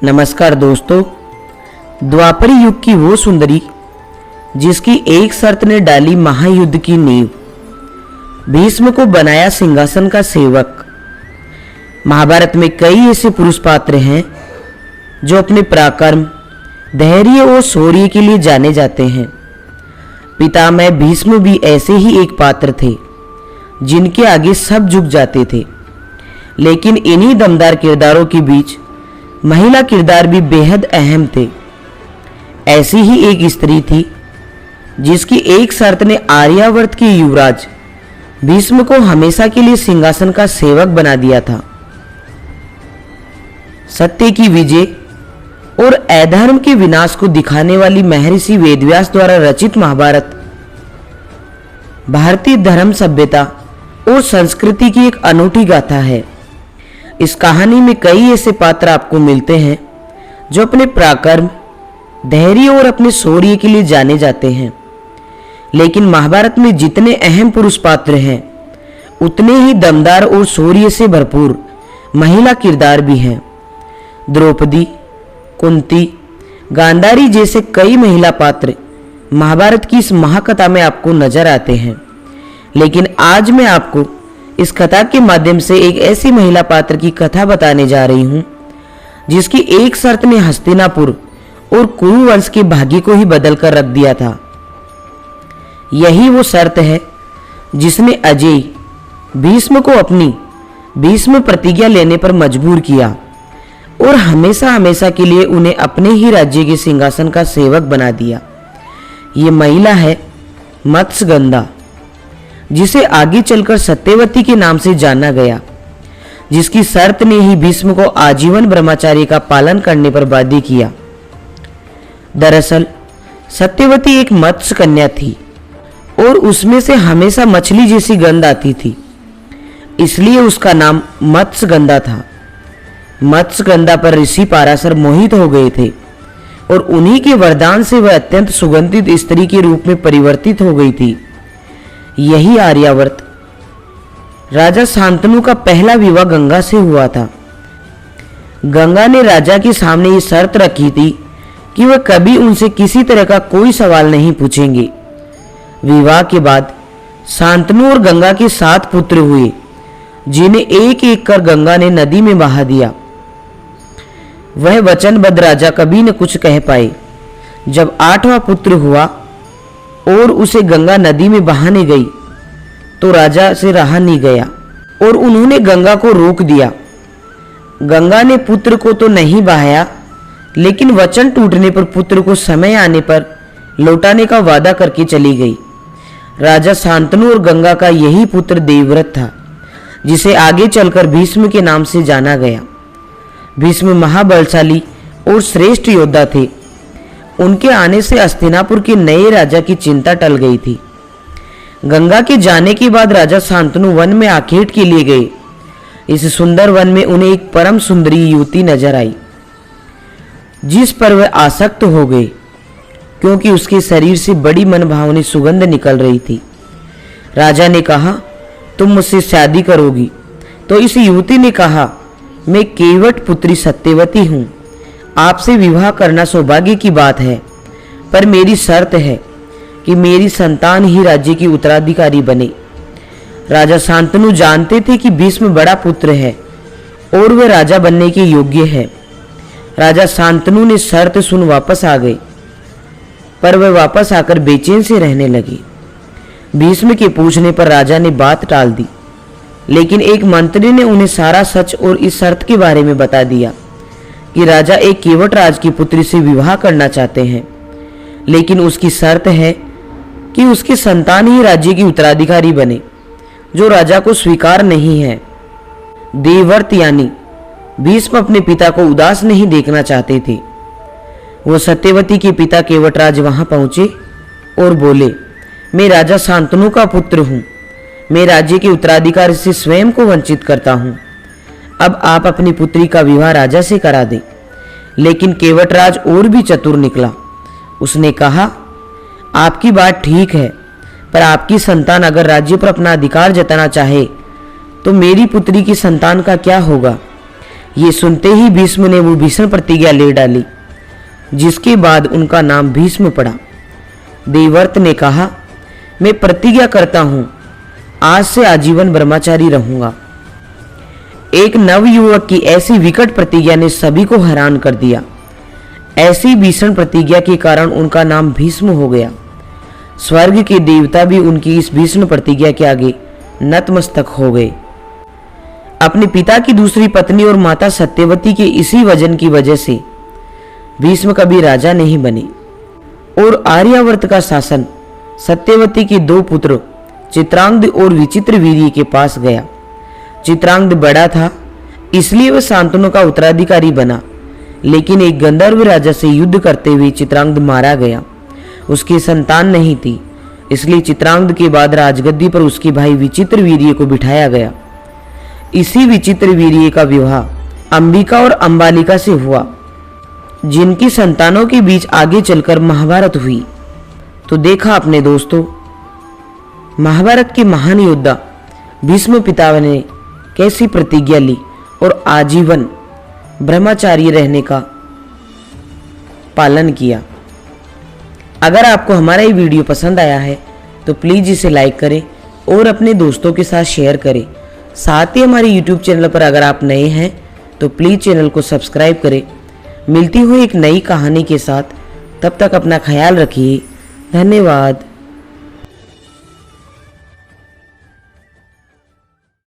नमस्कार दोस्तों। द्वापर युग की वो सुंदरी जिसकी एक शर्त ने डाली महायुद्ध की नींव, भीष्म को बनाया सिंहासन का सेवक। महाभारत में कई ऐसे पुरुष पात्र हैं जो अपने पराक्रम, धैर्य और शौर्य के लिए जाने जाते हैं। पितामह भीष्म भी ऐसे ही एक पात्र थे जिनके आगे सब झुक जाते थे। लेकिन इन्हीं दमदार किरदारों के बीच महिला किरदार भी बेहद अहम थे। ऐसी ही एक स्त्री थी जिसकी एक शर्त ने आर्यावर्त के युवराज भीष्म को हमेशा के लिए सिंहासन का सेवक बना दिया था। सत्य की विजय और अधर्म के विनाश को दिखाने वाली महर्षि वेदव्यास द्वारा रचित महाभारत भारतीय धर्म, सभ्यता और संस्कृति की एक अनूठी गाथा है। इस कहानी में कई ऐसे पात्र आपको मिलते हैं जो अपने पराक्रम, धैर्य और अपने शौर्य के लिए जाने जाते हैं। लेकिन महाभारत में जितने अहम पुरुष पात्र हैं उतने ही दमदार और शौर्य से भरपूर महिला किरदार भी हैं। द्रौपदी, कुंती, गांधारी जैसे कई महिला पात्र महाभारत की इस महाकथा में आपको नजर आते हैं। लेकिन आज मैं आपको इस कथा के माध्यम से एक ऐसी महिला पात्र की कथा बताने जा रही हूं जिसकी एक शर्त ने हस्तिनापुर और कुरु वंश के भाग्य को ही बदल कर रख दिया था। यही वो शर्त है जिसने अजय भीष्म को अपनी भीष्म प्रतिज्ञा लेने पर मजबूर किया और हमेशा हमेशा के लिए उन्हें अपने ही राज्य के सिंहासन का सेवक बना दिया। ये महिला है मत्स्यगंधा, जिसे आगे चलकर सत्यवती के नाम से जाना गया, जिसकी शर्त ने ही भीष्म को आजीवन ब्रह्मचर्य का पालन करने पर बाध्य किया। दरअसल सत्यवती एक मत्स्य कन्या थी और उसमें से हमेशा मछली जैसी गंध आती थी, इसलिए उसका नाम मत्स्यगंधा था। मत्स्यगंधा पर ऋषि पाराशर मोहित हो गए थे और उन्हीं के वरदान से वह अत्यंत सुगंधित स्त्री के रूप में परिवर्तित हो गई थी। यही आर्यावर्त राजा शांतनु का पहला विवाह गंगा से हुआ था। गंगा ने राजा के सामने ये शर्त रखी थी कि वह कभी उनसे किसी तरह का कोई सवाल नहीं पूछेंगे। विवाह के बाद शांतनु और गंगा के 7 पुत्र हुए, जिन्हें एक एक कर गंगा ने नदी में बहा दिया। वह वचनबद्ध राजा कभी न कुछ कह पाए। जब 8वां पुत्र हुआ और उसे गंगा नदी में बहाने गई तो राजा से रहा नहीं गया और उन्होंने गंगा को रोक दिया। गंगा ने पुत्र को तो नहीं बहाया, लेकिन वचन टूटने पर पुत्र को समय आने पर लौटाने का वादा करके चली गई। राजा शांतनु और गंगा का यही पुत्र देवव्रत था, जिसे आगे चलकर भीष्म के नाम से जाना गया। भीष्म महाबलशाली और श्रेष्ठ योद्धा थे। उनके आने से हस्तिनापुर के नए राजा की चिंता टल गई थी। गंगा के जाने के बाद राजा शांतनु वन में आखेट के लिए गए। इस सुंदर वन में उन्हें एक परम सुंदरी युवती नजर आई, जिस पर वह आसक्त हो गए, क्योंकि उसके शरीर से बड़ी मनभावनी सुगंध निकल रही थी। राजा ने कहा, तुम मुझसे शादी करोगी? तो इस युवती ने कहा, मैं केवट पुत्री सत्यवती हूं, आपसे विवाह करना सौभाग्य की बात है, पर मेरी शर्त है कि मेरी संतान ही राज्य की उत्तराधिकारी बने। राजा शांतनु जानते थे कि भीष्म बड़ा पुत्र है और वह राजा बनने के योग्य है। राजा शांतनु ने शर्त सुन वापस आ गए, पर वह वापस आकर बेचैन से रहने लगे। भीष्म के पूछने पर राजा ने बात टाल दी, लेकिन एक मंत्री ने उन्हें सारा सच और इस शर्त के बारे में बता दिया कि राजा एक केवट राज की पुत्री से विवाह करना चाहते हैं, लेकिन उसकी शर्त है कि उसकी संतान ही राज्य की उत्तराधिकारी बने, जो राजा को स्वीकार नहीं है। देवव्रत यानी भीष्म अपने पिता को उदास नहीं देखना चाहते थे। वो सत्यवती के पिता केवटराज वहां पहुंचे और बोले, मैं राजा शांतनु का पुत्र हूं, मैं राज्य के उत्तराधिकारी से स्वयं को वंचित करता हूं। अब आप अपनी पुत्री का विवाह राजा से करा दें। लेकिन केवटराज और भी चतुर निकला। उसने कहा, आपकी बात ठीक है, पर आपकी संतान अगर राज्य पर अपना अधिकार जताना चाहे तो मेरी पुत्री की संतान का क्या होगा? ये सुनते ही भीष्म ने वो भीषण प्रतिज्ञा ले डाली, जिसके बाद उनका नाम भीष्म पड़ा। देवव्रत ने कहा, मैं प्रतिज्ञा करता हूं, आज से आजीवन ब्रह्मचारी रहूंगा। एक नवयुवक की ऐसी विकट प्रतिज्ञा ने सभी को हैरान कर दिया। ऐसी भीषण प्रतिज्ञा के कारण उनका नाम भीष्म हो गया। स्वर्ग के देवता भी उनकी इस भीषण प्रतिज्ञा के आगे नतमस्तक हो गए। अपने पिता की दूसरी पत्नी और माता सत्यवती के इसी वजन की वजह से भीष्म कभी राजा नहीं बने और आर्यावर्त का शासन सत्यवती के दो पुत्र चित्रांगद और विचित्रवीर्य के पास गया। चित्रांगद बड़ा था, इसलिए वह शांतनु का उत्तराधिकारी बना, लेकिन एक गंधर्व राजा से युद्ध करते हुए चित्रांगद मारा गया। उसकी संतान नहीं थी, इसलिए चित्रांगद के बाद राजगद्दी पर उसके भाई विचित्रवीर्य को बिठाया गया। इसी विचित्रवीर्य का विवाह अंबिका और अंबालिका से हुआ, जिनकी संतानों के बीच आगे चलकर महाभारत हुई। तो देखा आपने दोस्तों, महाभारत के महान योद्धा भीष्म पितामह ने कैसी प्रतिज्ञा ली और आजीवन ब्रह्मचारी रहने का पालन किया। अगर आपको हमारा ये वीडियो पसंद आया है तो प्लीज़ इसे लाइक करें और अपने दोस्तों के साथ शेयर करें। साथ ही हमारे YouTube चैनल पर अगर आप नए हैं तो प्लीज़ चैनल को सब्सक्राइब करें। मिलती हुई एक नई कहानी के साथ, तब तक अपना ख्याल रखिए। धन्यवाद।